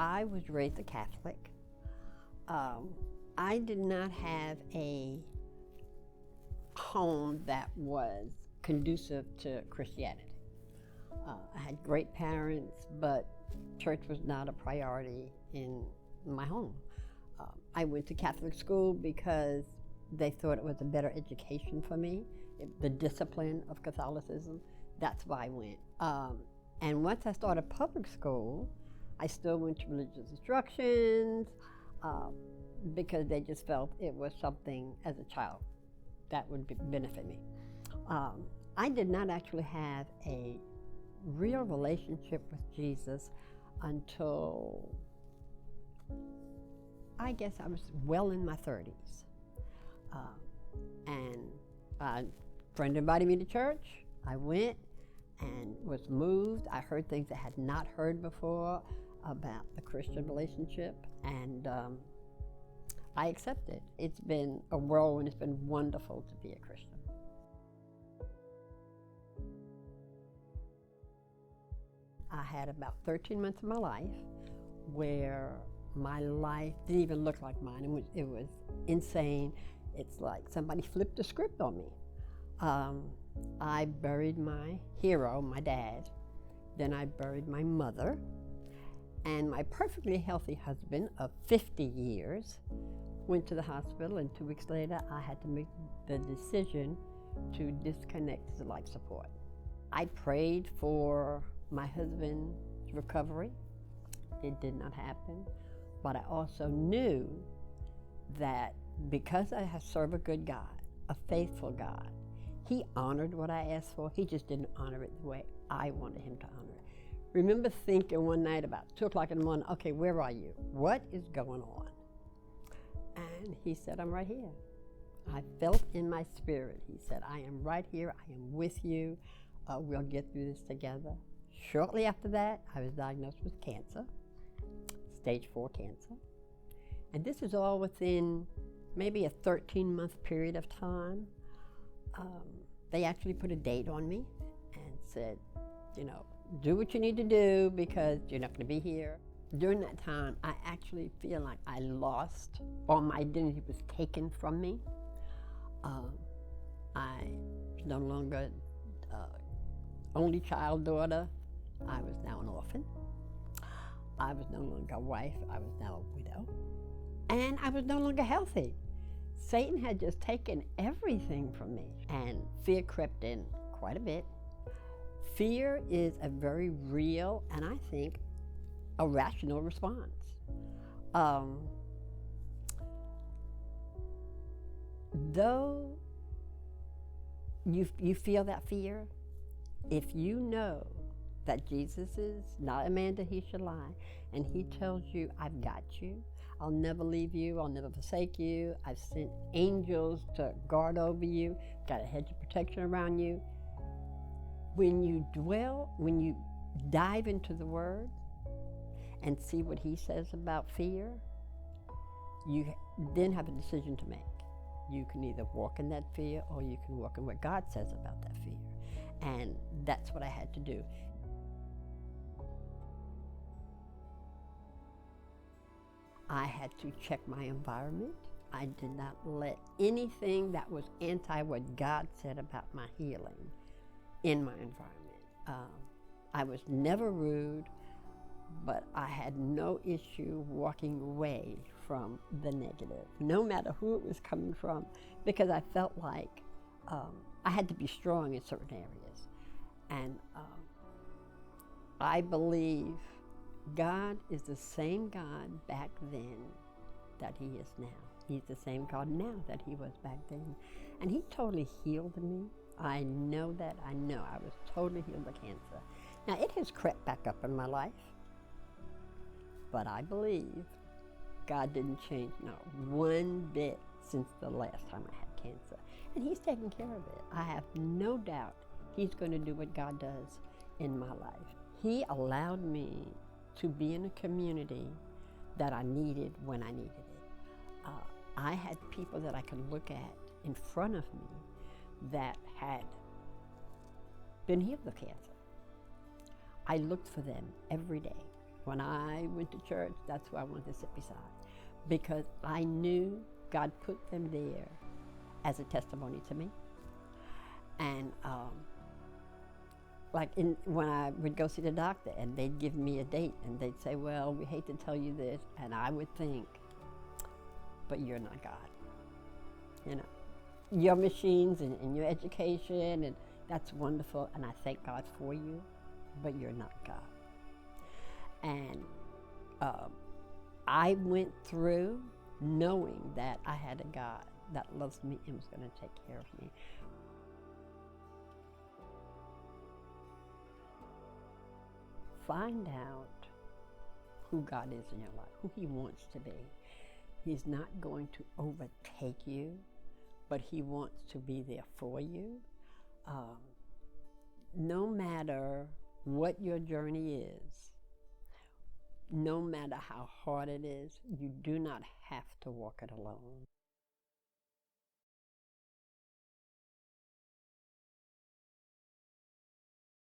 I was raised a Catholic. I did not have a home that was conducive to Christianity. I had great parents, but church was not a priority in my home. I went to Catholic school because they thought it was a better education for me, the discipline of Catholicism. That's why I went. And once I started public school, I still went to religious instructions because they just felt it was something as a child that would benefit me. I did not actually have a real relationship with Jesus until I guess I was well in my 30s. And a friend invited me to church. I went and was moved. I heard things I had not heard before about the Christian relationship, and I accepted. It's been a whirlwind. It's been wonderful to be a Christian. I had about 13 months of my life where my life didn't even look like mine. It was insane. It's like somebody flipped the script on me. I buried my hero, my dad. Then I buried my mother. And my perfectly healthy husband of 50 years went to the hospital, and 2 weeks later I had to make the decision to disconnect his life support. I prayed for my husband's recovery. It did not happen. But I also knew that because I serve a good God, a faithful God, He honored what I asked for. He just didn't honor it the way I wanted Him to honor it. Remember thinking one night about 2 o'clock in the morning, okay, where are you? What is going on? And He said, I'm right here. I felt in my spirit. He said, I am right here. I am with you. We'll get through this together. Shortly after that, I was diagnosed with cancer, stage 4 cancer. And this is all within maybe a 13-month period of time. They actually put a date on me and said, do what you need to do because you're not going to be here. During that time, I actually feel like I lost, or my identity was taken from me. I was no longer only child daughter. I was now an orphan. I was no longer a wife. I was now a widow. And I was no longer healthy. Satan had just taken everything from me, and fear crept in quite a bit. Fear is a very real and I think a rational response. Though you feel that fear, if you know that Jesus is not a man that He should lie, and He tells you, I've got you, I'll never leave you, I'll never forsake you, I've sent angels to guard over you, got a hedge of protection around you. When you dive into the Word and see what He says about fear, you then have a decision to make. You can either walk in that fear or you can walk in what God says about that fear. And that's what I had to do. I had to check my environment. I did not let anything that was anti what God said about my healing in my environment. I was never rude, but I had no issue walking away from the negative, no matter who it was coming from, because I felt like I had to be strong in certain areas. And I believe God is the same God back then that He is now. He's the same God now that He was back then. And He totally healed me. I know that. I know I was totally healed of cancer. Now, it has crept back up in my life, but I believe God didn't change not one bit since the last time I had cancer. And He's taking care of it. I have no doubt He's going to do what God does in my life. He allowed me to be in a community that I needed when I needed it. I had people that I could look at in front of me that had been healed of cancer. I looked for them every day. When I went to church, that's who I wanted to sit beside, because I knew God put them there as a testimony to me. And when I would go see the doctor and they'd give me a date and they'd say, well, we hate to tell you this, and I would think, but you're not God. You know, your machines and your education, and that's wonderful, and I thank God for you, but you're not God. And I went through knowing that I had a God that loves me and was going to take care of me. Find out who God is in your life, who He wants to be. He's not going to overtake you, but He wants to be there for you. No matter what your journey is, no matter how hard it is, you do not have to walk it alone.